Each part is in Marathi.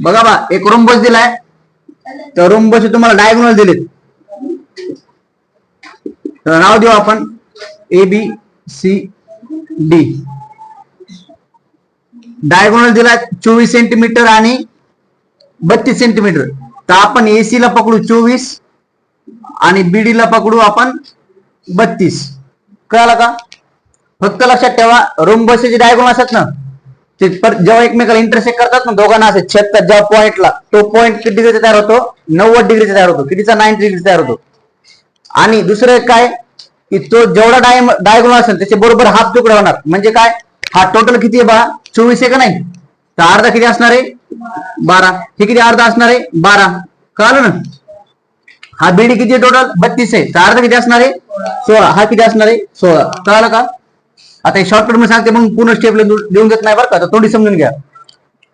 बघा बा, एक रोम्बस दिलाय, तर रोम्बस तुम्हाला डायगोनल दिलेत. तर नाव देऊ आपण A B C D. Diagonal दिला 24 सेंटीमीटर आणि 32 सेंटीमीटर. तर आपण एसी ला पकडू 24 आणि बीडी ला पकडू आपण 32. कळालं का? फक्त लक्षात ठेवा, रोम्बसचे डायगोनल असतात ना, ते जेव्हा एकमेकाला इंटरसेक्ट करतात ना दोघांना असे छेदतात ज्या पॉइंटला, तो पॉइंट किती डिग्रीचा तयार होतो? 90 डिग्रीचा तयार होतो. कितीचा? 90 डिग्री तयार होतो. आणि दुसरं काय की तो जेवढा डायगोनल असेल त्याचे बरोबर हाफ तुकडा होणार. म्हणजे काय? हा टोटल किती आहे बा? 24 आहे का नाही? तर अर्धा किती असणार आहे? 12. हे किती अर्धा असणार आहे? 12. कळालं ना? हा बीडी किती आहे टोटल? 32 आहे. तर अर्धा किती असणार आहे? 16. हा किती असणार आहे? 16. कळालं का? आता हे शॉर्टकट मध्ये सांगते, मग पूर्ण स्टेप देऊन देत नाही बरं का, तर थोडी समजून घ्या.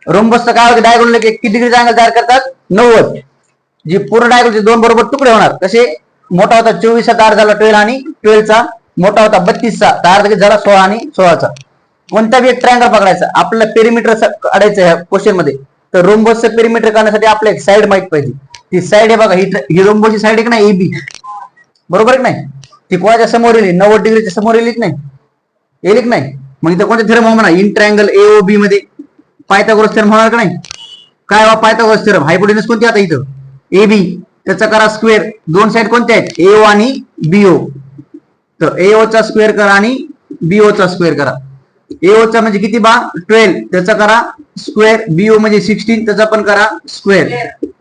रोम्बसचं काय होतं? डायगोनल किती डिग्रीचा अँगल तयार करतात? 90. जी पूर्ण डायगोनलचे दोन बरोबर तुकडे होणार. कसे? मोठा होता 24 चा तार झाला 12 आणि 12 चा मोठा होता 32 चा तार झाला 16 आणि 16 चा. कोणता बी एक ट्रायंगल पकडायचा, आपल्याला पेरिमीटर काढायचं ह्या क्वेश्चन मध्ये. तर रोम्बसचं पेरिमीटर काढण्यासाठी आपल्याला एक साइड माहित पाहिजे. ती साइड आहे बघा, ही रोम्बसची साइड आहे की नाही? एबी. बरोबर आहे की नाही? ती कोणाच्या समोर येईल? 90 डिग्रीच्या समोर येईल की नाही? येईल की नाही? मग इथं कोणते थेरम म्हणा? इन ट्रायंगल एओबी मध्ये पायथागोरस थेरम होणार का नाही? काय बा पायथागोरस थेरम? हायपोटेनस कोणती आता इथं? एबी. त्याचा करा स्क्वेअर. दोन साइड कोणत्या आहेत? एओ आणि बीओ. तर एओ चा स्क्वेअर करा आणि बीओ चा स्क्वेअर करा. एओ चा म्हणजे किती बा? 12. त्याचा करा स्क्वेअर. बीओ म्हणजे 16. त्याचा पण करा स्क्वेअर.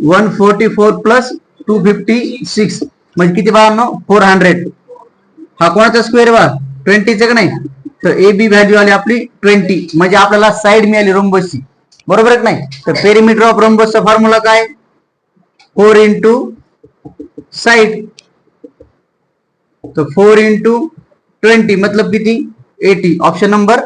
144 प्लस 256 म्हणजे किती बा? 400. हा कोणाचा स्क्वेअर बा? 20 चा का नाही? तर ए बी व्हॅल्यू आली आपली 20. म्हणजे आपल्याला साइड मिळाली रोम्बसची. बरोबर आहे की नाही? तर पेरिमीटर ऑफ रोम्बसचा फॉर्म्युला काय? 4 इंटू साइड. तो 4 इंटू 20 मतलब किती? 80. Option number